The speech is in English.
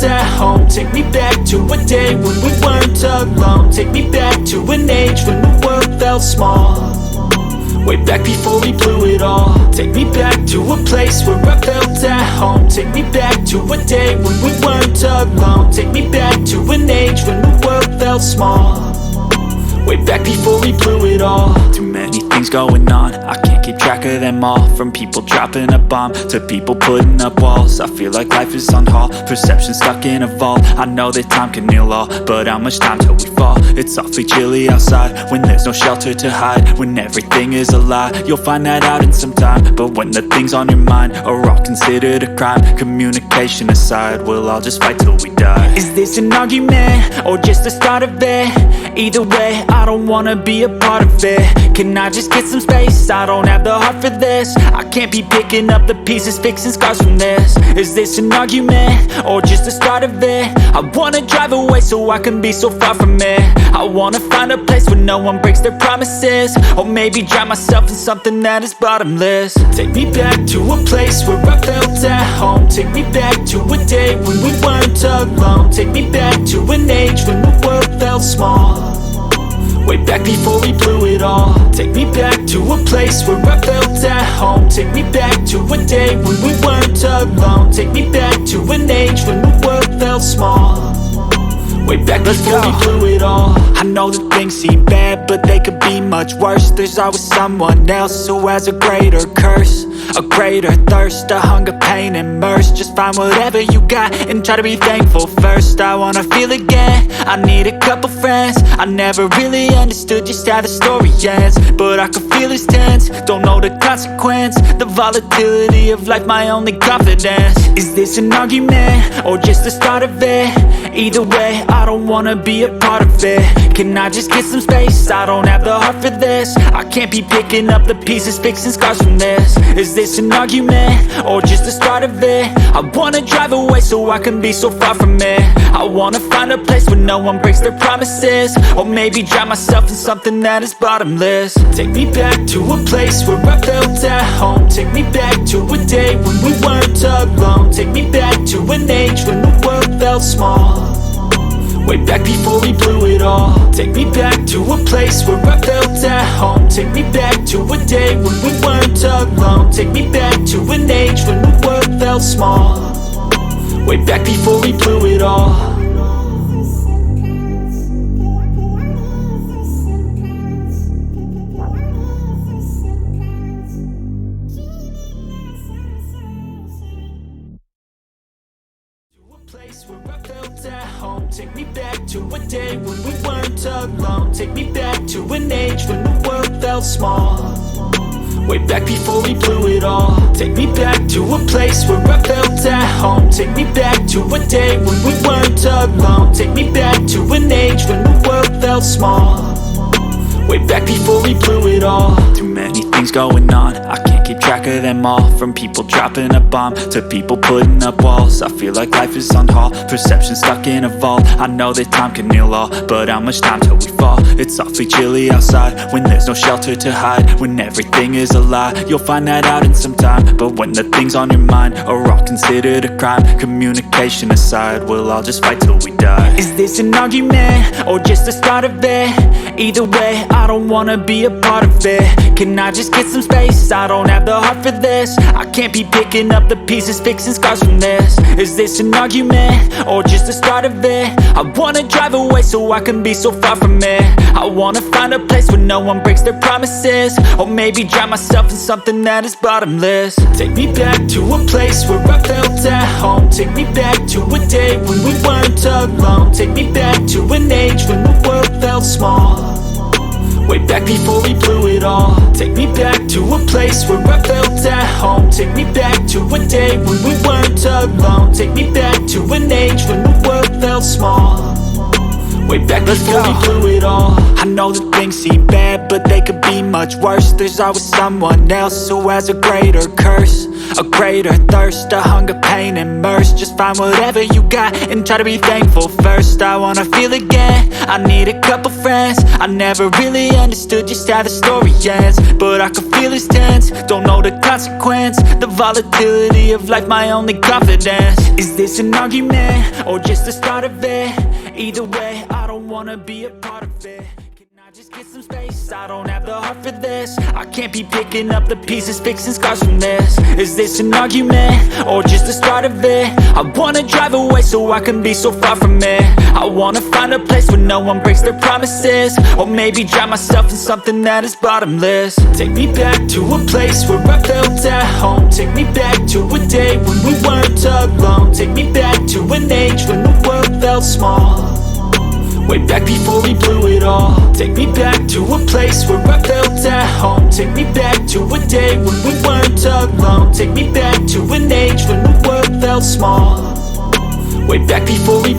at home. Take me back to a day when we weren't alone. Take me back to an age when the world felt small, way back before we blew it all. Take me back to a place where I felt at home. Take me back to a day when we weren't alone. Take me back to an age when the world felt small, way back before we blew it all. Too many things going on, I can't keep track of them all. From people dropping a bomb to people putting up walls. I feel like life is on hold, perception stuck in a vault. I know that time can heal all, but how much time till we fall? It's awfully chilly outside when there's no shelter to hide. When everything is a lie, you'll find that out in some time. But when the things on your mind are all considered a crime, communication aside, we'll all just fight till we die. Is this an argument or just the start of it? Either way, I don't wanna be a part of it. Can I just get some space? I don't have the heart for this. I can't be picking up the pieces, fixing scars from this. Is this an argument or just the start of it? I wanna drive away so I can be so far from it. I wanna find a place where no one breaks their promises, or maybe drown myself in something that is bottomless. Take me back to a place where I felt at home. Take me back to a day when we weren't alone. Take me back to an age when the world felt small, way back before we blew it all. Take me back to a place where I felt at home. Take me back to a day when we weren't alone. Take me back to an age when the world felt small, way back before we blew it all. I know that things seem bad, but they could be much worse. There's always someone else who has a greater curse, a greater thirst, a hunger, pain, and mercy. Just find whatever you got and try to be thankful first. I wanna feel again, I need a couple friends. I never really understood just how the story ends, but I can feel it's tense, don't know the consequence. The volatility of life, my only confidence. Is this an argument or just the start of it? Either way, I don't wanna be a part of it. Can I just get some space? I don't have the heart for this. I can't be picking up the pieces, fixing scars from this. Is this an argument or just the start of it? I wanna drive away so I can be so far from it. I wanna find a place where no one breaks their promises, or maybe drown myself in something that is bottomless. Take me back to a place where I felt at home. Take me back to a day when we weren't alone. Take me back to an age when the world felt small, way back before we blew it all. Take me back to a place where I felt at home. Take me back to a day when we weren't alone. Take me back to an age when the world felt small, way back before we blew it all. Place where I felt at home. Take me back to a day when we weren't alone. Take me back to an age when the world felt small, way back before we blew it all. Take me back to a place where I felt at home. Take me back to a day when we weren't alone. Take me back to an age when the world felt small, way back before we blew it all. Too many things going on, I can't keep track of them all. From people dropping a bomb to people putting up walls. I feel like life is on hold, perception stuck in a vault. I know that time can heal all, but how much time till we fall? It's awfully chilly outside when there's no shelter to hide. When everything is a lie, you'll find that out in some time. But when the things on your mind are all considered a crime, communication aside, we'll all just fight till we die. Is this an argument or just the start of it? Either way, I don't wanna be a part of it. Can I just get some space? I don't have the heart for this. I can't be picking up the pieces, fixing scars from this. Is this an argument or just the start of it? I wanna drive away so I can be so far from it. I wanna find a place where no one breaks their promises, or maybe drown myself in something that is bottomless. Take me back to a place where I felt at home. Take me back to a day when we weren't alone. Take me back to an age when the world felt small, way back before we blew it all. Take me back to a place where I felt at home. Take me back to a day when we weren't alone. Take me back to an age when the world felt small, way way back before we blew it all. I know that things seem bad, but they could be much worse. There's always someone else who has a greater curse, a greater thirst, a hunger, pain, and mercy. Just find whatever you got and try to be thankful first. I wanna feel again, I need a couple friends. I never really understood just how the story ends, but I can feel it's tense, don't know the consequence. The volatility of life, my only confidence. Is this an argument, or just the start of it? Either way, I don't wanna be a part of it. Just get some space, I don't have the heart for this. I can't be picking up the pieces, fixing scars from this. Is this an argument, or just the start of it? I wanna drive away so I can be so far from it. I wanna find a place where no one breaks their promises, or maybe drown myself in something that is bottomless. Take me back to a place where I felt at home. Take me back to a day when we weren't alone. Take me back to an age when the world felt small, way back before we blew it all. Take me back to a place where I felt at home. Take me back to a day when we weren't alone. Take me back to an age when the world felt small, way back before we